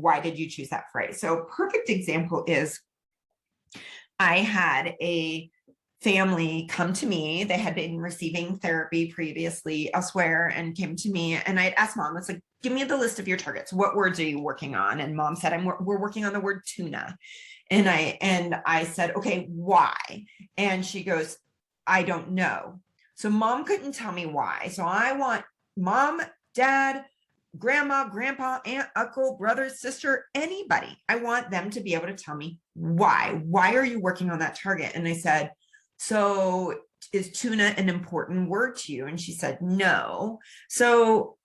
why did you choose that phrase? So perfect example is I had a family come to me. They had been receiving therapy previously elsewhere and came to me, and I'd asked mom, it's like, give me the list of your targets. What words are you working on? And mom said, we're working on the word tuna. And I said, okay, why? And she goes, I don't know. So mom couldn't tell me why. So I want mom, dad, grandma, grandpa, aunt, uncle, brother, sister, anybody. I want them to be able to tell me why. Why are you working on that target? And I said, so is tuna an important word to you? And she said, no. So,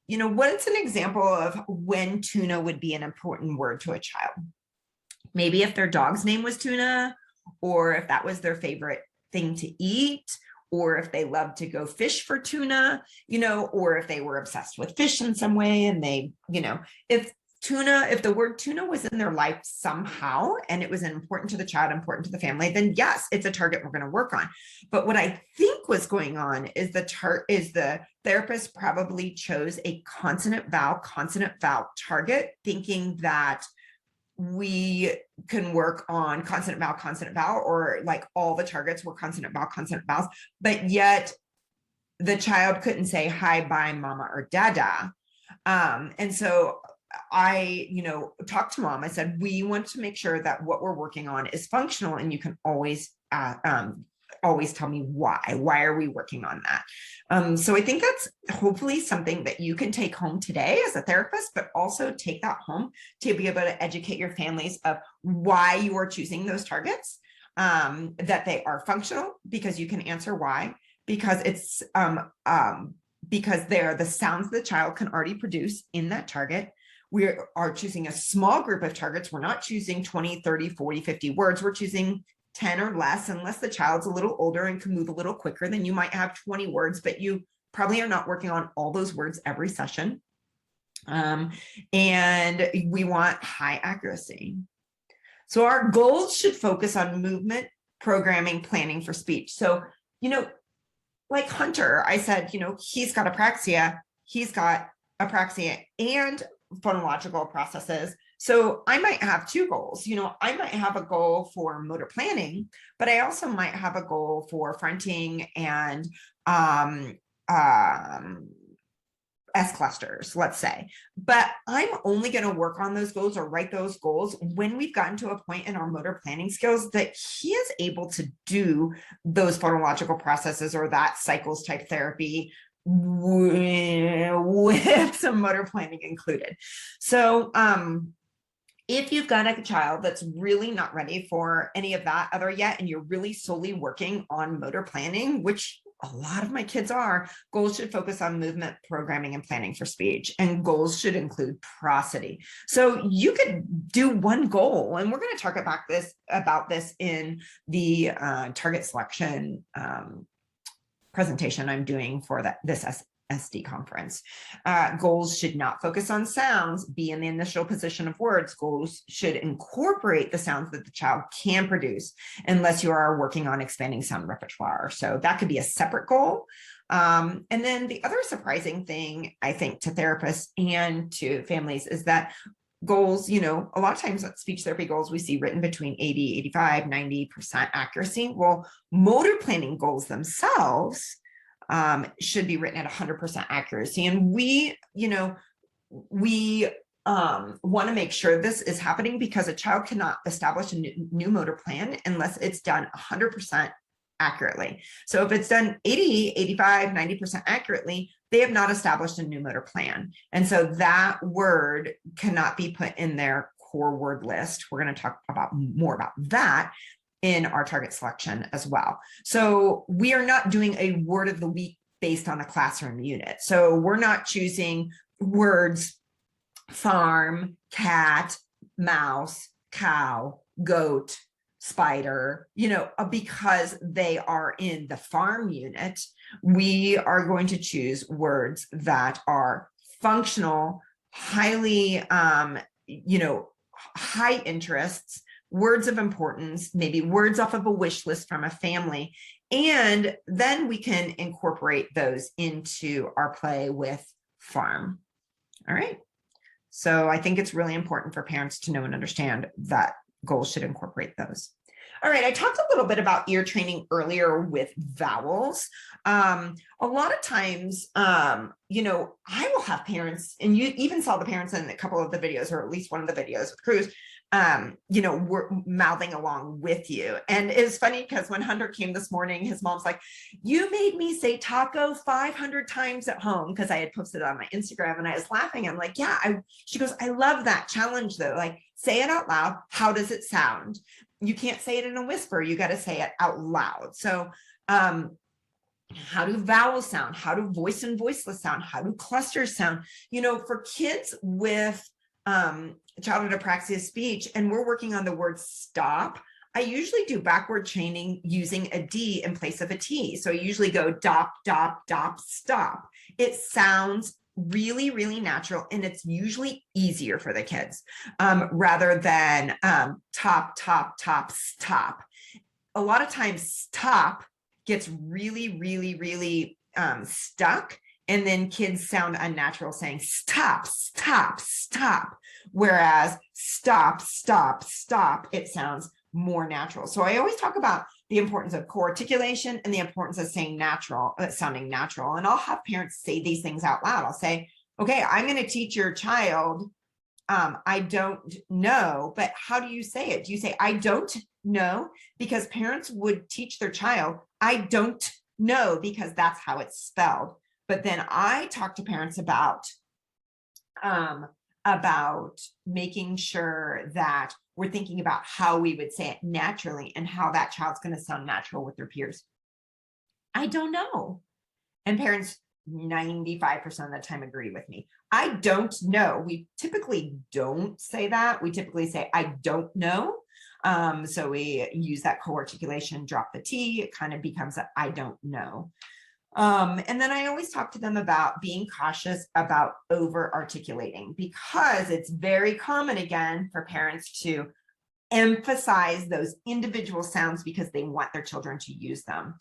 what's an example of when tuna would be an important word to a child? Maybe if their dog's name was Tuna, or if that was their favorite thing to eat, or if they loved to go fish for tuna, or if they were obsessed with fish in some way. And they, if the word tuna was in their life somehow, and it was important to the child, important to the family, then yes, it's a target we're going to work on. But what I think was going on is the therapist probably chose a consonant vowel target, thinking that we can work on consonant vowel, or like all the targets were consonant vowels, but yet the child couldn't say hi, bye, mama, or dada. And so I, talked to mom. I said, we want to make sure that what we're working on is functional, and you can always tell me why. Why are we working on that? So I think that's hopefully something that you can take home today as a therapist, but also take that home to be able to educate your families of why you are choosing those targets, that they are functional, because you can answer why, because it's because they're the sounds the child can already produce in that target. We are choosing a small group of targets. We're not choosing 20, 30, 40, 50 words. We're choosing 10 or less, unless the child's a little older and can move a little quicker. Then you might have 20 words, but you probably are not working on all those words every session. And we want high accuracy. So our goals should focus on movement, programming, planning for speech. So, like Hunter, I said, he's got apraxia and phonological processes. So I might have two goals. I might have a goal for motor planning, but I also might have a goal for fronting and S clusters, let's say. But I'm only going to work on those goals or write those goals when we've gotten to a point in our motor planning skills that he is able to do those phonological processes or that cycles type therapy with some motor planning included. So, if you've got a child that's really not ready for any of that other yet, and you're really solely working on motor planning, which a lot of my kids are, goals should focus on movement, programming, and planning for speech. And goals should include prosody. So you could do one goal, and we're going to talk about this in the target selection presentation I'm doing for this SD conference. Goals should not focus on sounds, be in the initial position of words. Goals should incorporate the sounds that the child can produce, unless you are working on expanding sound repertoire. So that could be a separate goal. And then the other surprising thing, I think, to therapists and to families is that goals, a lot of times at speech therapy goals, we see written between 80, 85, 90% accuracy. Well, motor planning goals themselves should be written at 100% accuracy. And we want to make sure this is happening, because a child cannot establish a new motor plan unless it's done 100% accurately. So if it's done 80, 85, 90% accurately, they have not established a new motor plan. And so that word cannot be put in their core word list. We're going to talk more about that in our target selection as well. So we are not doing a word of the week based on a classroom unit. So we're not choosing words farm, cat, mouse, cow, goat, spider, because they are in the farm unit. We are going to choose words that are functional, highly, high interests, words of importance, maybe words off of a wish list from a family. And then we can incorporate those into our play with farm. All right. So I think it's really important for parents to know and understand that goals should incorporate those. All right, I talked a little bit about ear training earlier with vowels. A lot of times, you know, I will have parents, and you even saw the parents in a couple of the videos, or at least one of the videos with Cruz, you know, we're mouthing along with you. And it's funny because when Hunter came this morning, his mom's like, you made me say taco 500 times at home, because I had posted it on my Instagram, and I was laughing. I'm like, yeah, she goes, I love that challenge though. Like, say it out loud. How does it sound? You can't say it in a whisper. You got to say it out loud. So, how do vowels sound? How do voice and voiceless sound? How do clusters sound? You know, for kids with childhood apraxia speech, and we're working on the word stop, I usually do backward chaining using a D in place of a T. So I usually go dop, dop, dop, stop. It sounds really, really natural, and it's usually easier for the kids rather than top, top, top, stop. A lot of times stop gets really, really, really stuck, and then kids sound unnatural saying stop, stop, stop. Whereas stop, stop, stop, it sounds more natural. So I always talk about the importance of co-articulation and the importance of saying natural, sounding natural. And I'll have parents say these things out loud. I'll say, okay, I'm going to teach your child, I don't know, but how do you say it? Do you say, I don't know? Because parents would teach their child, I don't know, because that's how it's spelled. But then I talk to parents about making sure that we're thinking about how we would say it naturally and how that child's going to sound natural with their peers. I don't know. And parents 95% of the time agree with me. I don't know. We typically don't say that. We typically say, I don't know. So we use that co-articulation, drop the T, it kind of becomes a, I don't know. And then I always talk to them about being cautious about over articulating, because it's very common, again, for parents to emphasize those individual sounds because they want their children to use them.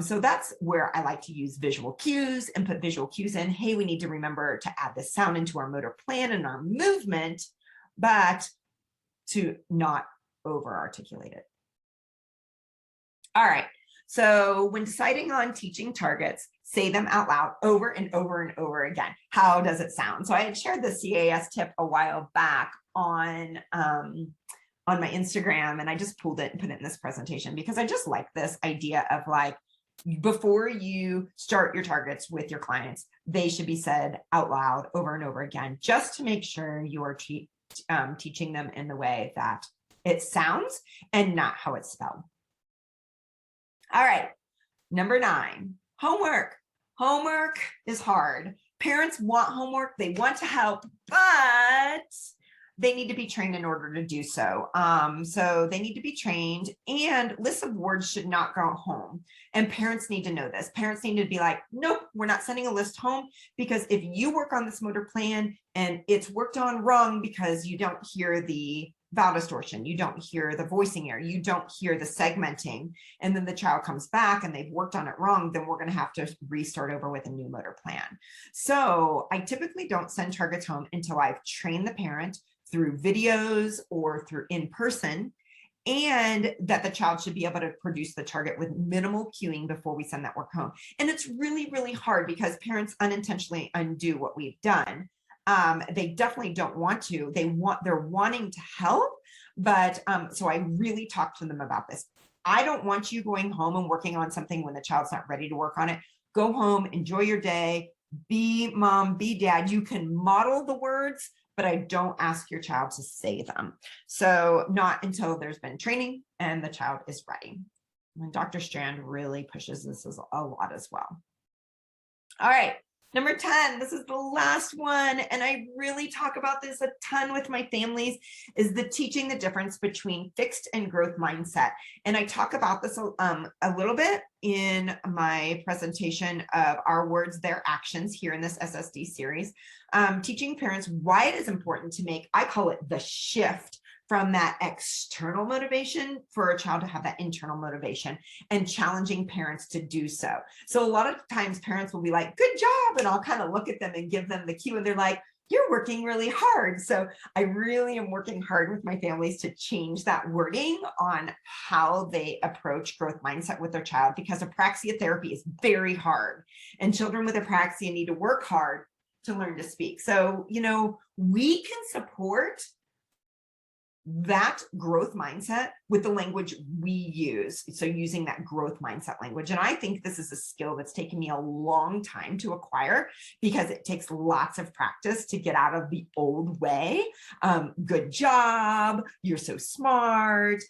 So that's where I like to use visual cues and put visual cues in. Hey, we need to remember to add this sound into our motor plan and our movement, but to not over articulate it. All right. So when deciding on teaching targets, say them out loud over and over and over again. How does it sound? So I had shared the CAS tip a while back on my Instagram, and I just pulled it and put it in this presentation because I just like this idea of, like, before you start your targets with your clients, they should be said out loud over and over again, just to make sure you are teaching them in the way that it sounds and not how it's spelled. All right, number 9, homework. Homework is hard. Parents want homework, they want to help, but they need to be trained in order to do so. So they need to be trained, and lists of words should not go home. And parents need to know this. Parents need to be like, nope, we're not sending a list home, because if you work on this motor plan and it's worked on wrong because you don't hear the vowel distortion, you don't hear the voicing error, you don't hear the segmenting, and then the child comes back and they've worked on it wrong, then we're going to have to restart over with a new motor plan. So I typically don't send targets home until I've trained the parent through videos or through in person, and that the child should be able to produce the target with minimal cueing before we send that work home. And it's really, really hard because parents unintentionally undo what we've done. They definitely don't want to. They're wanting to help, but so I really talk to them about this. I don't want you going home and working on something when the child's not ready to work on it. Go home, enjoy your day, be mom, be dad. You can model the words, but I don't ask your child to say them. So not until there's been training and the child is ready. And Dr. Strand really pushes this a lot as well. All right. Number 10, this is the last one, and I really talk about this a ton with my families, is the teaching the difference between fixed and growth mindset. And I talk about this a little bit in my presentation of our words, their actions here in this SSD series, teaching parents why it is important to make, I call it the shift from that external motivation for a child to have that internal motivation, and challenging parents to do so. So a lot of times parents will be like, good job. And I'll kind of look at them and give them the cue, and they're like, you're working really hard. So I really am working hard with my families to change that wording on how they approach growth mindset with their child, because apraxia therapy is very hard and children with apraxia need to work hard to learn to speak. So, we can support that growth mindset with the language we use. So using that growth mindset language. And I think this is a skill that's taken me a long time to acquire, because it takes lots of practice to get out of the old way. Good job, you're so smart,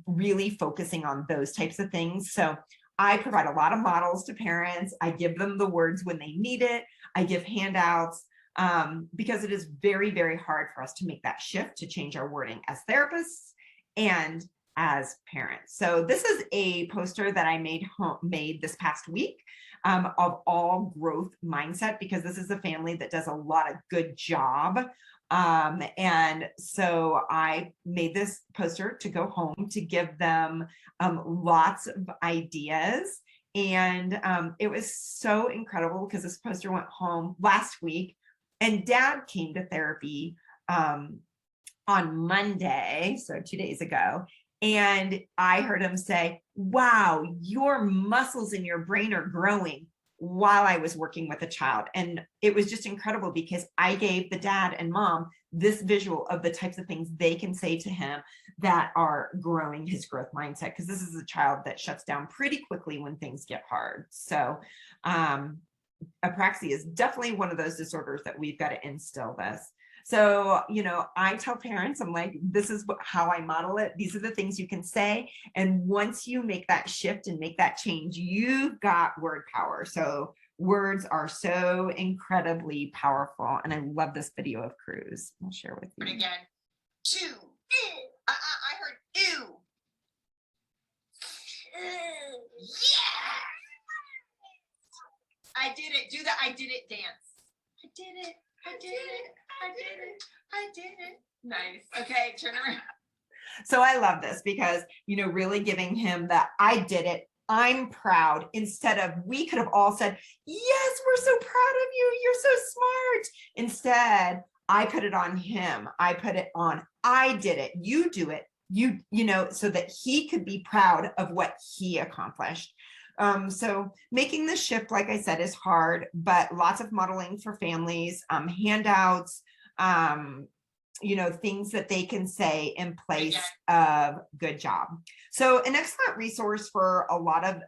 really focusing on those types of things. So I provide a lot of models to parents. I give them the words when they need it. I give handouts. Because it is very, very hard for us to make that shift to change our wording as therapists and as parents. So this is a poster that I made this past week of all growth mindset, because this is a family that does a lot of good job. And so I made this poster to go home to give them lots of ideas. And it was so incredible, because this poster went home last week. And Dad came to therapy on Monday, so 2 days ago, and I heard him say, wow, your muscles in your brain are growing, while I was working with a child. And it was just incredible, because I gave the dad and mom this visual of the types of things they can say to him that are growing his growth mindset, because this is a child that shuts down pretty quickly when things get hard. So apraxia is definitely one of those disorders that we've got to instill this. So, I tell parents, I'm like, this is how I model it. These are the things you can say. And once you make that shift and make that change, you've got word power. So words are so incredibly powerful. And I love this video of Cruz. I'll share with you. Again, two. I heard ew. Yeah. I did it. Do the I did it dance. I did it. I did it. I did it. I did it. Nice. Okay, turn around. So I love this, because, really giving him that I did it, I'm proud, instead of, we could have all said, yes, we're so proud of you, you're so smart. Instead, I put it on him. I put it on, I did it, you do it, so that he could be proud of what he accomplished. So making this shift, like I said, is hard, but lots of modeling for families, handouts, things that they can say in place of good job. So an excellent resource for a lot of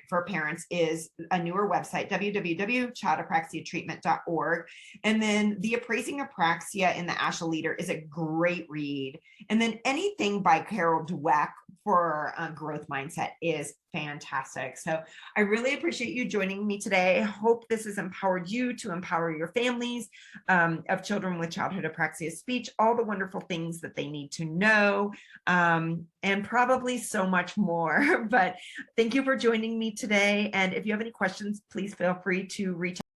for parents is a newer website, www.childapraxiatreatment.org. And then The Appraising Apraxia in the ASHA Leader is a great read. And then anything by Carol Dweck for growth mindset is fantastic. So I really appreciate you joining me today. I hope this has empowered you to empower your families of children with childhood apraxia speech, all the wonderful things that they need to know, and probably so much more. But thank you for joining me today. And if you have any questions, please feel free to reach out.